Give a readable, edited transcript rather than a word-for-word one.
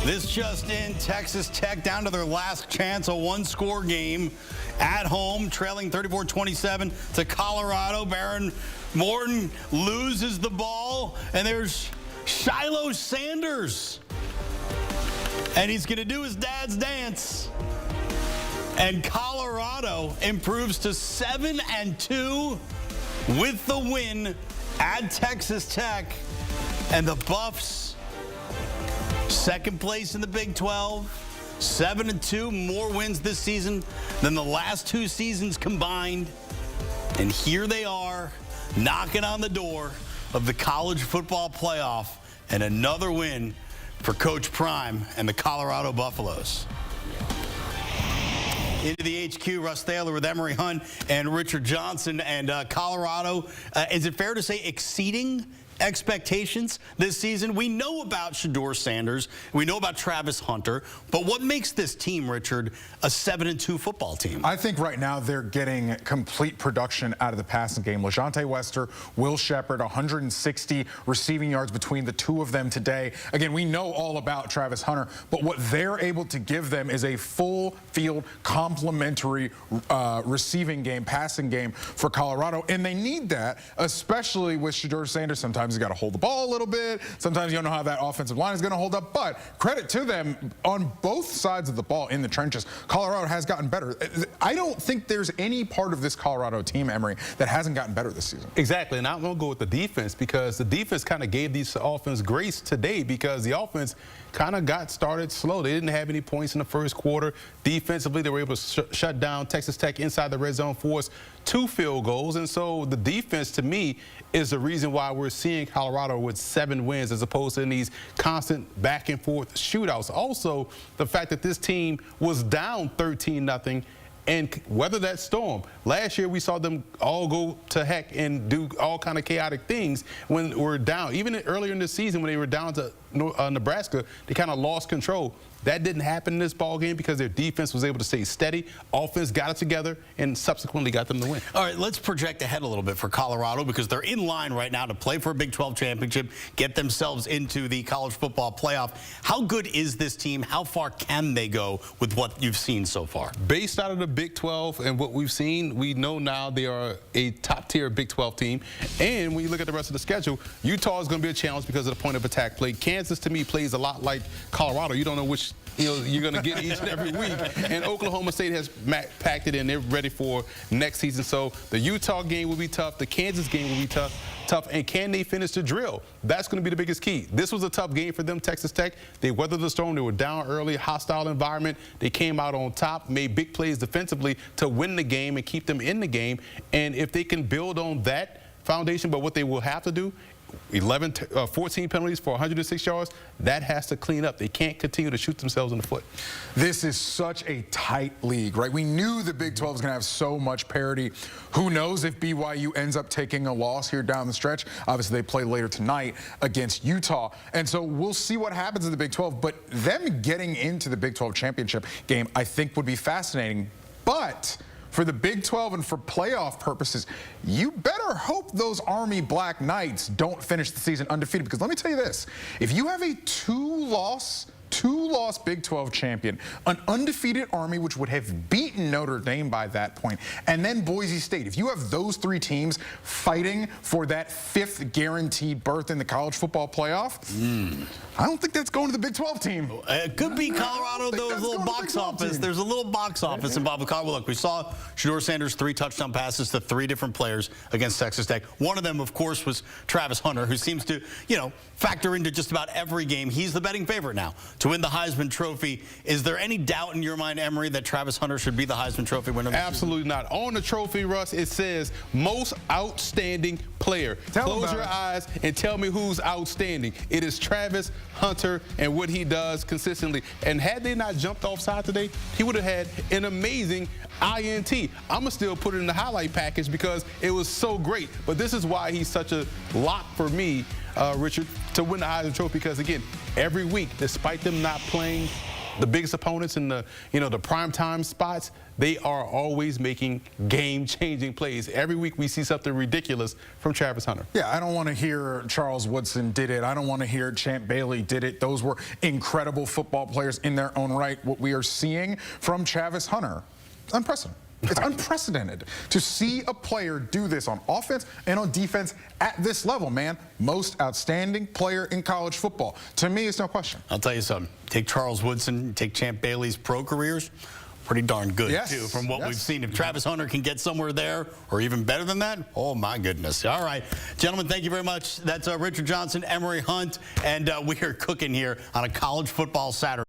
This just in, Texas Tech down to their last chance, a one-score game at home, trailing 34-27 to Colorado. Baron Morton loses the ball, and there's Shiloh Sanders. And he's going to do his dad's dance. And Colorado improves to 7-2 with the win at Texas Tech. And the Buffs, second place in the Big 12, 7-2, more wins this season than the last two seasons combined. And here they are, knocking on the door of the college football playoff, and another win for Coach Prime and the Colorado Buffaloes. Into the HQ, Russ Thaler with Emory Hunt and Richard Johnson. And Colorado, is it fair to say exceeding expectations this season? We know about Shedeur Sanders. We know about Travis Hunter. But what makes this team, Richard, a 7-2 football team? I think right now they're getting complete production out of the passing game. LaJohntay Wester, Will Sheppard, 160 receiving yards between the two of them today. Again, we know all about Travis Hunter, but what they're able to give them is a full field complementary receiving game, passing game for Colorado. And they need that, especially with Shedeur Sanders. Sometimes you got to hold the ball a little bit. Sometimes you don't know how that offensive line is going to hold up. But credit to them, on both sides of the ball in the trenches, Colorado has gotten better. I don't think there's any part of this Colorado team, Emory, that hasn't gotten better this season. Exactly, and I'm going to go with the defense, because the defense kind of gave these offense grace today, because the offense kind of got started slow. They didn't have any points in the first quarter. Defensively, they were able to shut down Texas Tech inside the red zone, force 2 field goals. And so the defense, to me, is the reason why we're seeing Colorado with 7 wins as opposed to in these constant back and forth shootouts. Also, the fact that this team was down 13-0 and weather that storm. Last year, we saw them all go to heck and do all kind of chaotic things when we're down. Even earlier in the season, when they were down to Nebraska, they kind of lost control. That didn't happen in this ball game because their defense was able to stay steady. Offense got it together and subsequently got them the win. All right, let's project ahead a little bit for Colorado, because they're in line right now to play for a Big 12 championship, get themselves into the college football playoff. How good is this team? How far can they go with what you've seen so far? Based out of the Big 12 and what we've seen, we know now they are a top-tier Big 12 team. And when you look at the rest of the schedule, Utah is going to be a challenge because of the point of attack play. Kansas, to me, plays a lot like Colorado. You don't know which you're going to get each and every week. And Oklahoma State has packed it in. They're ready for next season. So the Utah game will be tough. The Kansas game will be tough. And can they finish the drill? That's going to be the biggest key. This was a tough game for them, Texas Tech. They weathered the storm. They were down early, hostile environment. They came out on top, made big plays defensively to win the game and keep them in the game. And if they can build on that foundation, but what they will have to do, 14 penalties for 106 yards, that has to clean up. They can't continue to shoot themselves in the foot. This is such a tight league, right? We knew the Big 12 was going to have so much parity. Who knows if BYU ends up taking a loss here down the stretch. Obviously, they play later tonight against Utah. And so we'll see what happens in the Big 12. But them getting into the Big 12 championship game, I think, would be fascinating. But for the Big 12 and for playoff purposes, you better hope those Army Black Knights don't finish the season undefeated. Because let me tell you this, if you have a two-loss Big 12 champion, an undefeated Army, which would have beaten Notre Dame by that point, and then Boise State. If you have those 3 teams fighting for that 5th guaranteed berth in the college football playoff, I don't think that's going to the Big 12 team. It could be Colorado, though, a little box office. There's a little box office involved with Colorado. Look, we saw Shedeur Sanders 3 touchdown passes to 3 different players against Texas Tech. One of them, of course, was Travis Hunter, who seems to, factor into just about every game. He's the betting favorite now to win the Heisman Trophy. Is there any doubt in your mind, Emory, that Travis Hunter should be the Heisman Trophy winner? Absolutely not. On the trophy, Russ, it says most outstanding player. Close your eyes and tell me who's outstanding. It is Travis Hunter and what he does consistently. And had they not jumped offside today, he would have had an amazing INT. I'm going to still put it in the highlight package because it was so great. But this is why he's such a lock for me, Richard, to win the Heisman Trophy, because, again, every week, despite them not playing the biggest opponents in the the primetime spots, they are always making game-changing plays. Every week we see something ridiculous from Travis Hunter. Yeah, I don't want to hear Charles Woodson did it. I don't want to hear Champ Bailey did it. Those were incredible football players in their own right. What we are seeing from Travis Hunter, unprecedented. It's unprecedented to see a player do this on offense and on defense at this level, man. Most outstanding player in college football. To me, it's no question. I'll tell you something. Take Charles Woodson, take Champ Bailey's pro careers. Pretty darn good, too, from what we've seen. If Travis Hunter can get somewhere there or even better than that, oh, my goodness. All right. Gentlemen, thank you very much. That's Richard Johnson, Emory Hunt, and we are cooking here on a college football Saturday.